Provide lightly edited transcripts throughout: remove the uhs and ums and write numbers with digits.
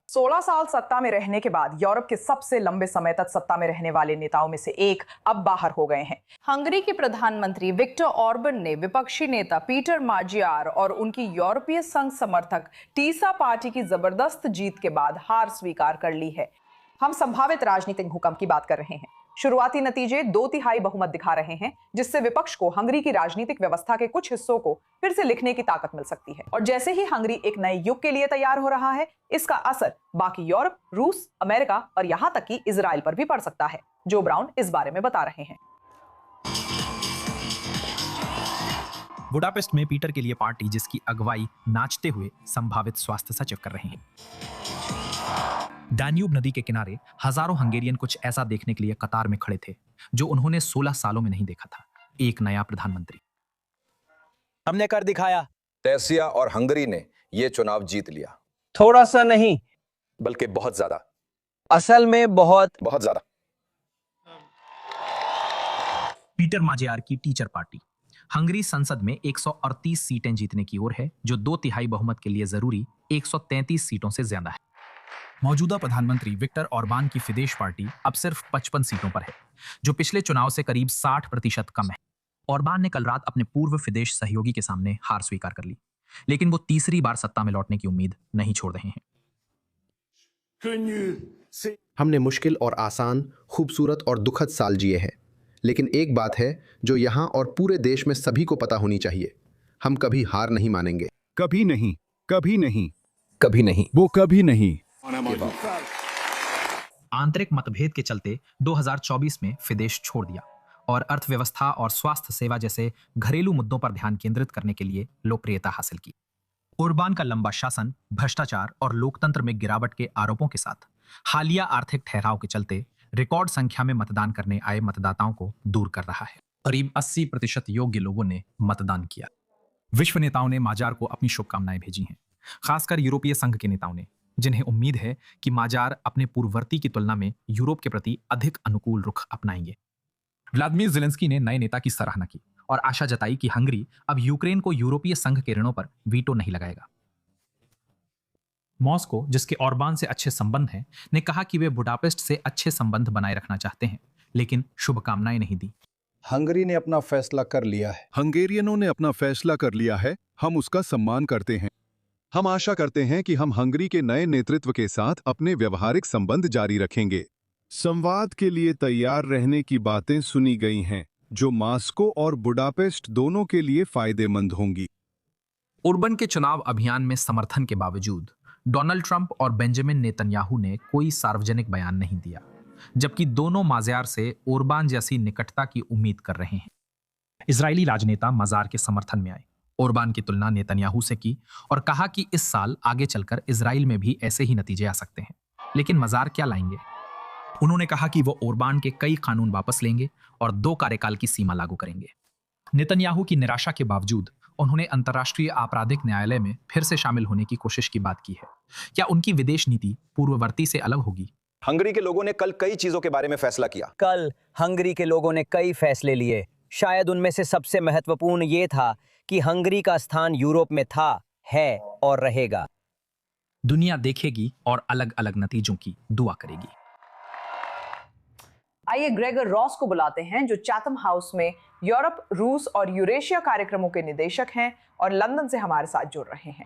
16 साल सत्ता में रहने के बाद यूरोप के सबसे लंबे समय तक सत्ता में रहने वाले नेताओं में से एक अब बाहर हो गए हैं। हंगरी के प्रधानमंत्री विक्टर ऑर्बन ने विपक्षी नेता पीटर माजियार और उनकी यूरोपीय संघ समर्थक टीसा पार्टी की जबरदस्त जीत के बाद हार स्वीकार कर ली है। हम संभावित राजनीतिक भूकंप की बात कर रहे हैं। शुरुआती नतीजे 2/3 बहुमत दिखा रहे हैं, जिससे विपक्ष को हंगरी की राजनीतिक व्यवस्था के कुछ हिस्सों को फिर से लिखने की ताकत मिल सकती है। और जैसे ही हंगरी एक नए युग के लिए तैयार हो रहा है, इसका असर बाकी यूरोप, रूस, अमेरिका और यहां तक कि इजराइल पर भी पड़ सकता है। जो ब्राउन इस बारे में बता रहे हैं। बुडापेस्ट में पीटर के लिए पार्टी जिसकी अगुवाई नाचते हुए संभावित स्वास्थ्य सचिव कर रहे हैं। डैन्यूब नदी के किनारे हजारों हंगेरियन कुछ ऐसा देखने के लिए कतार में खड़े थे जो उन्होंने 16 सालों में नहीं देखा था। एक नया प्रधानमंत्री। हमने कर दिखाया। टेसिया और हंगरी ने यह चुनाव जीत लिया। थोड़ा सा नहीं, बल्कि बहुत ज्यादा। असल में बहुत ज्यादा। पीटर माजियार की टीचर पार्टी हंगरी संसद में 138 सीटें जीतने की ओर है, जो 2/3 बहुमत के लिए जरूरी 133 सीटों से ज्यादा है। मौजूदा प्रधानमंत्री विक्टर ऑर्बान की फिदेश पार्टी अब सिर्फ 55 सीटों पर है, जो पिछले चुनाव से करीब 60% कम है। ऑर्बान ने कल रात अपने पूर्व फिदेश सहयोगी के सामने हार स्वीकार कर ली, लेकिन वो तीसरी बार सत्ता में लौटने की उम्मीद नहीं छोड़ रहे हैं। हमने मुश्किल और आसान, खूबसूरत और दुखद साल जिए हैं, लेकिन एक बात है जो यहाँ और पूरे देश में सभी को पता होनी चाहिए। हम कभी हार नहीं मानेंगे। कभी नहीं, कभी नहीं, कभी नहीं, वो कभी नहीं। आंतरिक मतभेद के चलते 2024 में फिदेश छोड़ दिया और अर्थव्यवस्था और स्वास्थ्य सेवा जैसे घरेलू मुद्दों पर ध्यान केंद्रित करने के लिए लोकप्रियता हासिल की। ओरबान का लंबा शासन भ्रष्टाचार और लोकतंत्र में गिरावट के आरोपों के साथ हालिया आर्थिक ठहराव के चलते रिकॉर्ड संख्या में मतदान करने आए मतदाताओं को दूर कर रहा है। करीब 80% योग्य लोगों ने मतदान किया। विश्व नेताओं ने माजार को अपनी शुभकामनाएं भेजी हैं, खासकर यूरोपीय संघ के नेताओं ने, जिन्हें उम्मीद है कि माजार अपने पूर्ववर्ती की तुलना में यूरोप के प्रति अधिक अनुकूल रुख अपनाएंगे। व्लादिमीर ज़ेलेंस्की ने नए नेता की सराहना की और आशा जताई कि हंगरी अब यूक्रेन को यूरोपीय संघ के ऋणों पर वीटो नहीं लगाएगा। मॉस्को, जिसके ऑर्बान से अच्छे संबंध हैं, ने कहा कि वे बुडापेस्ट से अच्छे संबंध बनाए रखना चाहते हैं, लेकिन शुभकामनाएं नहीं दी। हंगरी ने अपना फैसला कर लिया है। हंगेरियनों ने अपना फैसला कर लिया है। हम उसका सम्मान करते हैं। हम आशा करते हैं कि हम हंगरी के नए नेतृत्व के साथ अपने व्यवहारिक संबंध जारी रखेंगे। संवाद के लिए तैयार रहने की बातें सुनी गई हैं, जो मॉस्को और बुडापेस्ट दोनों के लिए फायदेमंद होंगी। ओरबन के चुनाव अभियान में समर्थन के बावजूद डोनाल्ड ट्रंप और बेंजामिन नेतन्याहू ने कोई सार्वजनिक बयान नहीं दिया, जबकि दोनों माजार से ओरबान जैसी निकटता की उम्मीद कर रहे हैं। इजरायली राजनेता मजार के समर्थन में आए, ओरबान की तुलना नेतन्याहू से की और कहा कि इस साल आगे चलकर इजराइल में भी ऐसे ही नतीजे आ सकते हैं। लेकिन मजार क्या लाएंगे? उन्होंने कहा कि वो ओरबान के कई कानून वापस लेंगे और 2 कार्यकाल की सीमा लागू करेंगे। नेतन्याहू की निराशा के बावजूद उन्होंने अंतर्राष्ट्रीय आपराधिक न्यायालय में फिर से शामिल होने की कोशिश की बात की है। क्या उनकी विदेश नीति पूर्ववर्ती से अलग होगी? हंगरी के लोगों ने कल कई चीजों के बारे में फैसला किया। कल हंगरी के लोगों ने कई फैसले लिए। शायद उनमें से सबसे महत्वपूर्ण ये था कि हंगरी का स्थान यूरोप में था, है और रहेगा। दुनिया देखेगी और अलग अलग नतीजों की दुआ करेगी। आइए ग्रेगर रॉस को बुलाते हैं, जो चैथम हाउस में यूरोप, रूस और यूरेशिया कार्यक्रमों के निदेशक हैं और लंदन से हमारे साथ जुड़ रहे हैं।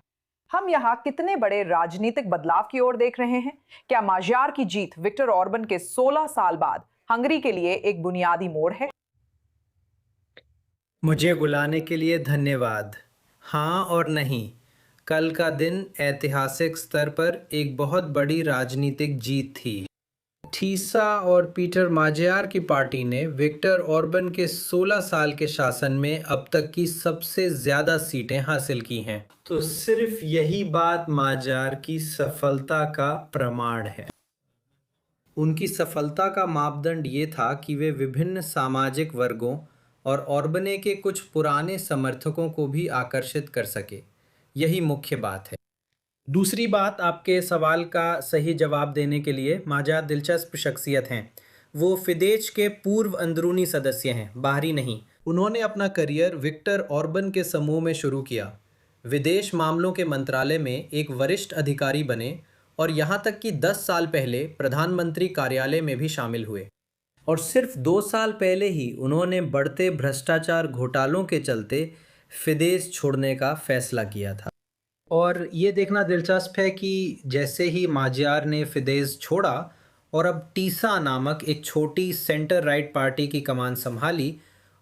हम यहाँ कितने बड़े राजनीतिक बदलाव की ओर देख रहे हैं? क्या माजार की जीत विक्टर ऑर्बन के 16 साल बाद हंगरी के लिए एक बुनियादी मोड़ है? मुझे बुलाने के लिए धन्यवाद। हाँ और नहीं, कल का दिन ऐतिहासिक स्तर पर एक बहुत बड़ी राजनीतिक जीत थी। टीसा और पीटर माजियार की पार्टी ने विक्टर ऑर्बन के 16 साल के शासन में अब तक की सबसे ज़्यादा सीटें हासिल की हैं। तो सिर्फ यही बात माजियार की सफलता का प्रमाण है। उनकी सफलता का मापदंड ये था कि वे विभिन्न सामाजिक वर्गों और ऑर्बने के कुछ पुराने समर्थकों को भी आकर्षित कर सके। यही मुख्य बात है। दूसरी बात, आपके सवाल का सही जवाब देने के लिए माजार दिलचस्प शख्सियत हैं। वो फिदेश के पूर्व अंदरूनी सदस्य हैं, बाहरी नहीं। उन्होंने अपना करियर विक्टर ऑर्बन के समूह में शुरू किया, विदेश मामलों के मंत्रालय में एक वरिष्ठ अधिकारी बने और यहाँ तक कि 10 साल पहले प्रधानमंत्री कार्यालय में भी शामिल हुए। और सिर्फ 2 साल पहले ही उन्होंने बढ़ते भ्रष्टाचार घोटालों के चलते फिदेस छोड़ने का फैसला किया था। और ये देखना दिलचस्प है कि जैसे ही माजियार ने फिदेस छोड़ा और अब टीसा नामक एक छोटी सेंटर राइट पार्टी की कमान संभाली,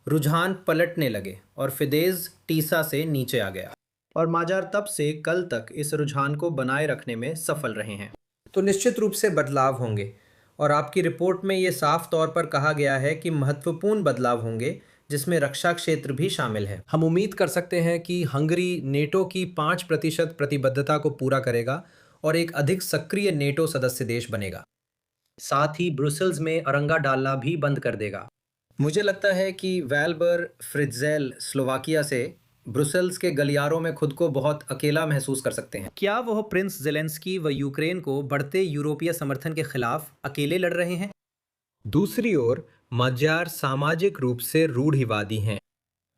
रुझान पलटने लगे और फिदेस टीसा से नीचे आ गया। और माजार तब से कल तक इस रुझान को बनाए रखने में सफल रहे हैं। तो निश्चित रूप से बदलाव होंगे और आपकी रिपोर्ट में ये साफ तौर पर कहा गया है कि महत्वपूर्ण बदलाव होंगे, जिसमें रक्षा क्षेत्र भी शामिल है। हम उम्मीद कर सकते हैं कि हंगरी नेटो की 5% प्रतिबद्धता को पूरा करेगा और एक अधिक सक्रिय नेटो सदस्य देश बनेगा। साथ ही ब्रुसेल्स में अरंगा डालना भी बंद कर देगा। मुझे लगता है कि वैल्बर फ्रिट्जेल स्लोवाकिया से ब्रुसेल्स के गलियारों में खुद को बहुत अकेला महसूस कर सकते हैं। क्या वह प्रिंस ज़ेलेंस्की व यूक्रेन को बढ़ते यूरोपीय समर्थन के खिलाफ अकेले लड़ रहे हैं? दूसरी ओर मजार सामाजिक रूप से रूढ़िवादी हैं।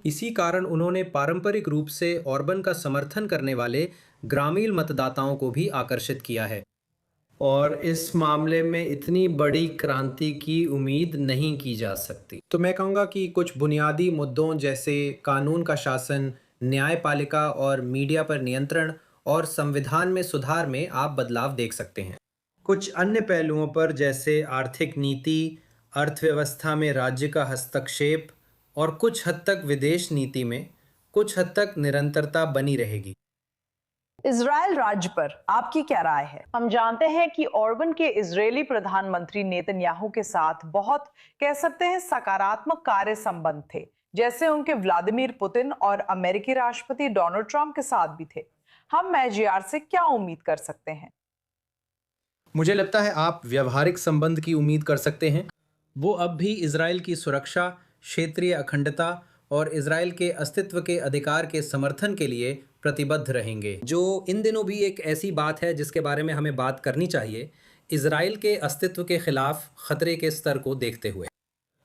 इसी कारण उन्होंने पारंपरिक रूप से ऑर्बन का समर्थन करने वाले ग्रामीण मतदाताओं को भी आकर्षित किया है और इस मामले में इतनी बड़ी क्रांति की उम्मीद नहीं की जा सकती। तो मैं कहूँगा कि कुछ बुनियादी मुद्दों जैसे कानून का शासन, न्यायपालिका और मीडिया पर नियंत्रण और संविधान में सुधार में आप बदलाव देख सकते हैं। कुछ अन्य पहलुओं पर जैसे आर्थिक नीति, अर्थव्यवस्था में राज्य का हस्तक्षेप और कुछ हद तक विदेश नीति में कुछ हद तक निरंतरता बनी रहेगी। इजराइल राज्य पर आपकी क्या राय है? हम जानते हैं कि ऑर्बन के इजरायली प्रधानमंत्री नेतन्याहू के साथ बहुत कह सकते हैं सकारात्मक कार्य संबंध थे, जैसे उनके व्लादिमीर पुतिन और अमेरिकी राष्ट्रपति डोनाल्ड ट्रंप के साथ भी थे। हम मैजियार से क्या उम्मीद कर सकते हैं? मुझे लगता है आप व्यवहारिक संबंध की उम्मीद कर सकते हैं। वो अब भी इजराइल की सुरक्षा, क्षेत्रीय अखंडता और इजराइल के अस्तित्व के अधिकार के समर्थन के लिए प्रतिबद्ध रहेंगे, जो इन दिनों भी एक ऐसी बात है जिसके बारे में हमें बात करनी चाहिए, इजराइल के अस्तित्व के खिलाफ खतरे के स्तर को देखते हुए।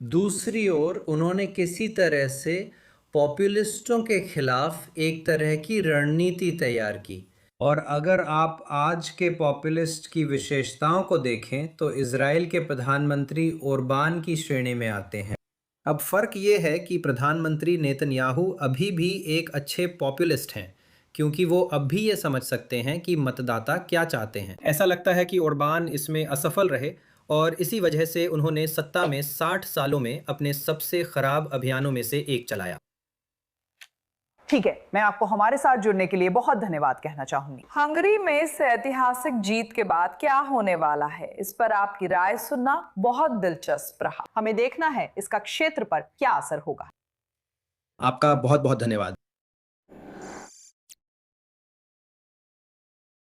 दूसरी ओर उन्होंने किसी तरह से पॉपुलिस्टों के खिलाफ एक तरह की रणनीति तैयार की, और अगर आप आज के पॉपुलिस्ट की विशेषताओं को देखें तो इजराइल के प्रधानमंत्री ओरबान की श्रेणी में आते हैं। अब फ़र्क ये है कि प्रधानमंत्री नेतन्याहू अभी भी एक अच्छे पॉपुलिस्ट हैं, क्योंकि वो अब भी ये समझ सकते हैं कि मतदाता क्या चाहते हैं। ऐसा लगता है कि ओरबान इसमें असफल रहे और इसी वजह से उन्होंने सत्ता में 60 सालों में अपने सबसे खराब अभियानों में से एक चलाया। ठीक है, मैं आपको हमारे साथ जुड़ने के लिए बहुत धन्यवाद कहना चाहूंगी। हंगरी में इस ऐतिहासिक जीत के बाद क्या होने वाला है, इस पर आपकी राय सुनना बहुत दिलचस्प रहा। हमें देखना है इसका क्षेत्र पर क्या असर होगा। आपका बहुत बहुत धन्यवाद।